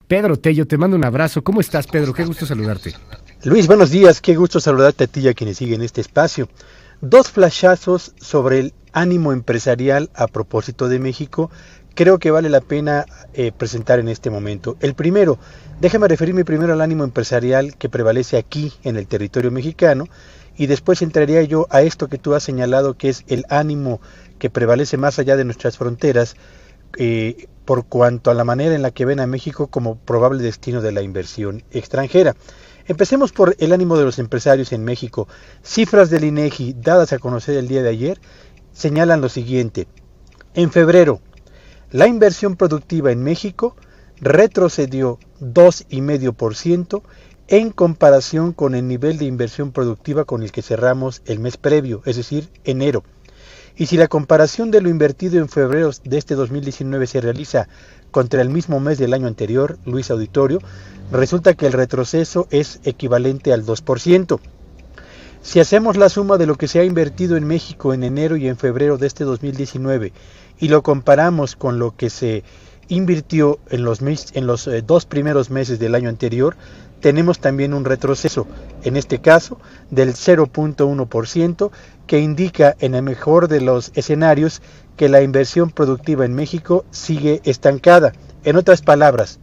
Pedro Tello, te mando un abrazo. ¿Cómo estás, Pedro? Qué gusto saludarte. Luis, buenos días, qué gusto saludarte a ti y a quienes siguen este espacio. Dos flashazos sobre el ánimo empresarial a propósito de México, creo que vale la pena presentar en este momento. El primero, déjame referirme primero al ánimo empresarial que prevalece aquí en el territorio mexicano y después entraría yo a esto que tú has señalado, que es el ánimo que prevalece más allá de nuestras fronteras, por cuanto a la manera en la que ven a México como probable destino de la inversión extranjera. Empecemos por el ánimo de los empresarios en México. Cifras del INEGI dadas a conocer el día de ayer señalan lo siguiente. En febrero, la inversión productiva en México retrocedió 2,5% en comparación con el nivel de inversión productiva con el que cerramos el mes previo, es decir, enero. Y si la comparación de lo invertido en febrero de este 2019 se realiza contra el mismo mes del año anterior, Luis Auditorio, resulta que el retroceso es equivalente al 2%. Si hacemos la suma de lo que se ha invertido en México en enero y en febrero de este 2019 y lo comparamos con lo que se invirtió en los dos primeros meses del año anterior, tenemos también un retroceso, en este caso del 0,1%, que indica en el mejor de los escenarios que la inversión productiva en México sigue estancada. En otras palabras,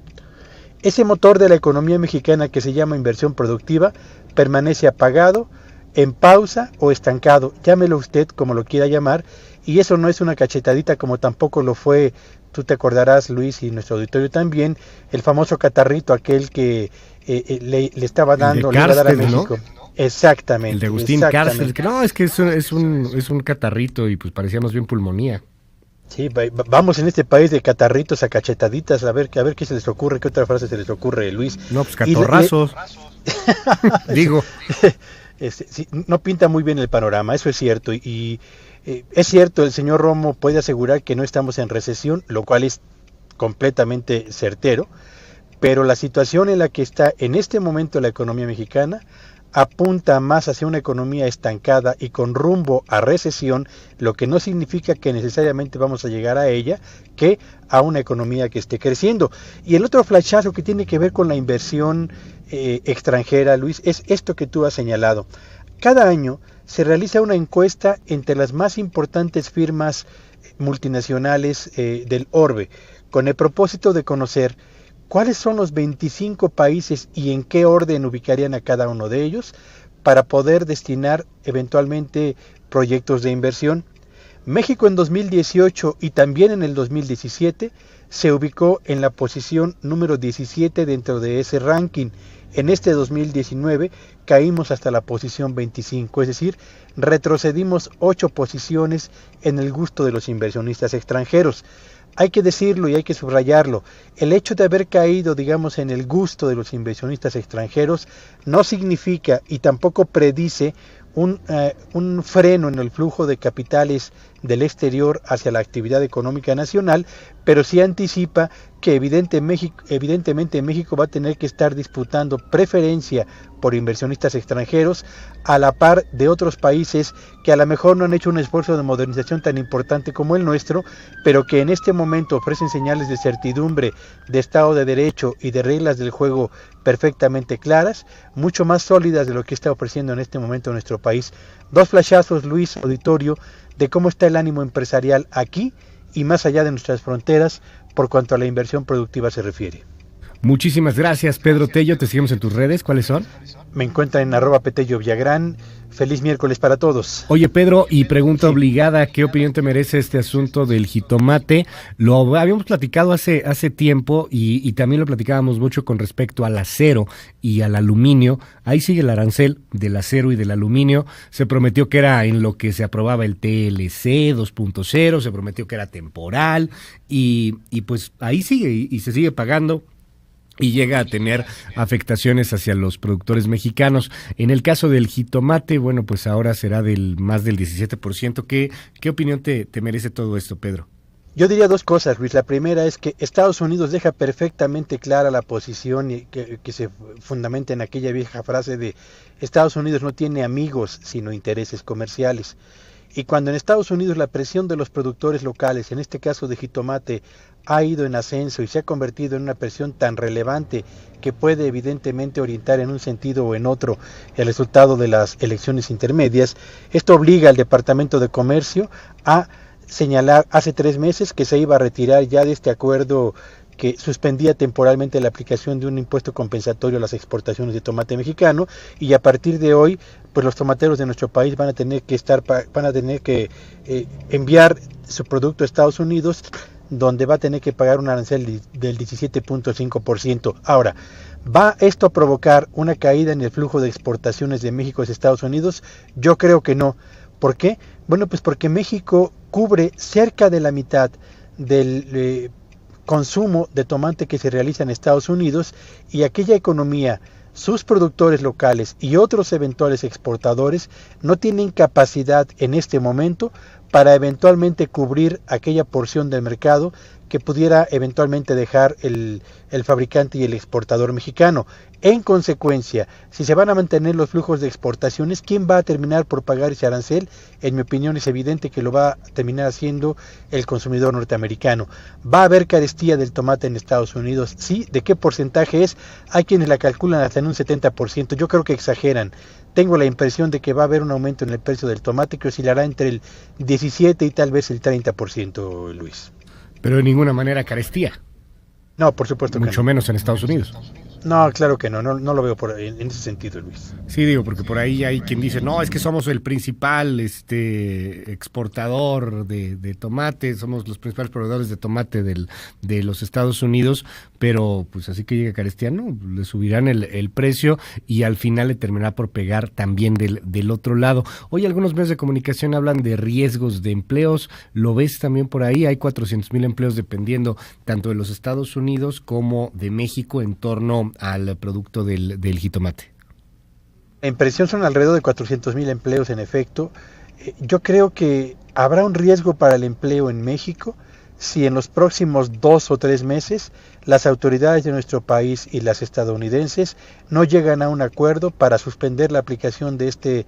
ese motor de la economía mexicana que se llama inversión productiva permanece apagado, en pausa o estancado, llámelo usted como lo quiera llamar, y eso no es una cachetadita como tampoco lo fue, tú te acordarás, Luis, y nuestro auditorio también, el famoso catarrito, aquel que le estaba dando, le iba a dar a México. ¿No? Exactamente. El de Agustín Cárcel, que no, es que es un catarrito y pues parecíamos bien pulmonía. Sí, vamos en este país de catarritos a cachetaditas, a ver qué se les ocurre, qué otra frase se les ocurre, Luis. No, pues catorrazos. Digo. Sí, no pinta muy bien el panorama, eso es cierto, y es cierto, el señor Romo puede asegurar que no estamos en recesión, lo cual es completamente certero, pero la situación en la que está en este momento la economía mexicana apunta más hacia una economía estancada y con rumbo a recesión, lo que no significa que necesariamente vamos a llegar a ella, que a una economía que esté creciendo. Y el otro flashazo que tiene que ver con la inversión extranjera, Luis, es esto que tú has señalado. Cada año se realiza una encuesta entre las más importantes firmas multinacionales del orbe, con el propósito de conocer ¿cuáles son los 25 países y en qué orden ubicarían a cada uno de ellos para poder destinar eventualmente proyectos de inversión? México en 2018 y también en el 2017 se ubicó en la posición número 17 dentro de ese ranking. En este 2019 caímos hasta la posición 25, es decir, retrocedimos 8 posiciones en el gusto de los inversionistas extranjeros. Hay que decirlo y hay que subrayarlo, el hecho de haber caído, digamos, en el gusto de los inversionistas extranjeros no significa y tampoco predice un freno en el flujo de capitales del exterior hacia la actividad económica nacional, pero sí anticipa que evidentemente México va a tener que estar disputando preferencia por inversionistas extranjeros a la par de otros países que a lo mejor no han hecho un esfuerzo de modernización tan importante como el nuestro, pero que en este momento ofrecen señales de certidumbre, de Estado de Derecho y de reglas del juego perfectamente claras, mucho más sólidas de lo que está ofreciendo en este momento nuestro país. Dos flashazos, Luis, auditorio, de cómo está el ánimo empresarial aquí y más allá de nuestras fronteras por cuanto a la inversión productiva se refiere. Muchísimas gracias, Pedro Tello. Te seguimos en tus redes. ¿Cuáles son? Me encuentran en @petellovillagrán. Feliz miércoles para todos. Oye, Pedro, y pregunta obligada, ¿qué opinión te merece este asunto del jitomate? Lo habíamos platicado hace tiempo y también lo platicábamos mucho con respecto al acero y al aluminio. Ahí sigue el arancel del acero y del aluminio. Se prometió que era en lo que se aprobaba el TLC 2.0, se prometió que era temporal y pues ahí sigue y se sigue pagando. Y llega a tener afectaciones hacia los productores mexicanos. En el caso del jitomate, bueno, pues ahora será más del 17%. ¿Qué opinión te merece todo esto, Pedro? Yo diría dos cosas, Luis. La primera es que Estados Unidos deja perfectamente clara la posición y que se fundamenta en aquella vieja frase de Estados Unidos no tiene amigos sino intereses comerciales. Y cuando en Estados Unidos la presión de los productores locales, en este caso de jitomate, ha ido en ascenso y se ha convertido en una presión tan relevante que puede evidentemente orientar en un sentido o en otro el resultado de las elecciones intermedias, esto obliga al Departamento de Comercio a señalar hace 3 meses que se iba a retirar ya de este acuerdo que suspendía temporalmente la aplicación de un impuesto compensatorio a las exportaciones de tomate mexicano, y a partir de hoy pues los tomateros de nuestro país van a tener que enviar su producto a Estados Unidos, donde va a tener que pagar un arancel del 17.5%. Ahora, ¿va esto a provocar una caída en el flujo de exportaciones de México hacia Estados Unidos? Yo creo que no. ¿Por qué? Bueno, pues porque México cubre cerca de la mitad del consumo de tomate que se realiza en Estados Unidos, y aquella economía, sus productores locales y otros eventuales exportadores no tienen capacidad en este momento para eventualmente cubrir aquella porción del mercado que pudiera eventualmente dejar el fabricante y el exportador mexicano. En consecuencia, si se van a mantener los flujos de exportaciones, ¿quién va a terminar por pagar ese arancel? En mi opinión es evidente que lo va a terminar haciendo el consumidor norteamericano. ¿Va a haber carestía del tomate en Estados Unidos? Sí. ¿De qué porcentaje es? Hay quienes la calculan hasta en un 70%. Yo creo que exageran. Tengo la impresión de que va a haber un aumento en el precio del tomate que oscilará entre el 17 y tal vez el 30%, Luis. Pero de ninguna manera carestía. No, por supuesto que no. Mucho menos en Estados Unidos. No, claro que no lo veo en ese sentido, Luis. Sí, digo, porque por ahí hay quien dice, no, es que somos el principal exportador de tomate, somos los principales proveedores de tomate de los Estados Unidos, pero pues así que llega carestía, no, le subirán el precio y al final le terminará por pegar también del otro lado. Hoy algunos medios de comunicación hablan de riesgos de empleos, ¿lo ves también por ahí? Hay 400,000 empleos dependiendo tanto de los Estados Unidos como de México en torno al producto del jitomate. La impresión son alrededor de 400,000 empleos en efecto. Yo creo que habrá un riesgo para el empleo en México si en los próximos 2 o 3 meses las autoridades de nuestro país y las estadounidenses no llegan a un acuerdo para suspender la aplicación de este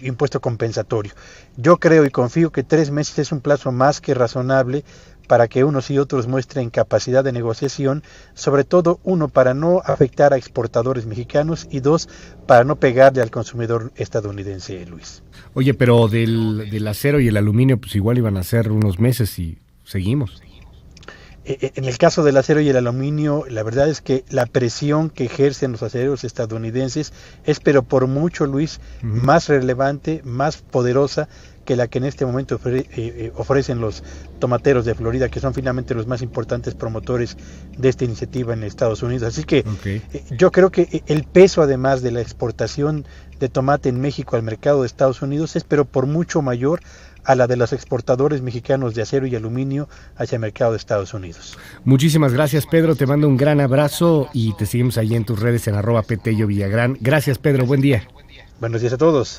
impuesto compensatorio. Yo creo y confío que 3 meses es un plazo más que razonable para que unos y otros muestren capacidad de negociación, sobre todo, 1, para no afectar a exportadores mexicanos, y 2, para no pegarle al consumidor estadounidense, Luis. Oye, pero del acero y el aluminio, pues igual iban a ser unos meses y seguimos. En el caso del acero y el aluminio, la verdad es que la presión que ejercen los acereros estadounidenses es, pero por mucho, Luis, más relevante, más poderosa que la que en este momento ofrecen los tomateros de Florida, que son finalmente los más importantes promotores de esta iniciativa en Estados Unidos. Así que yo creo que el peso, además de la exportación de tomate en México al mercado de Estados Unidos, es pero por mucho mayor a la de los exportadores mexicanos de acero y aluminio hacia el mercado de Estados Unidos. Muchísimas gracias, Pedro, te mando un gran abrazo y te seguimos ahí en tus redes en @PetelloVillagrán. Gracias, Pedro, buen día. Buenos días a todos.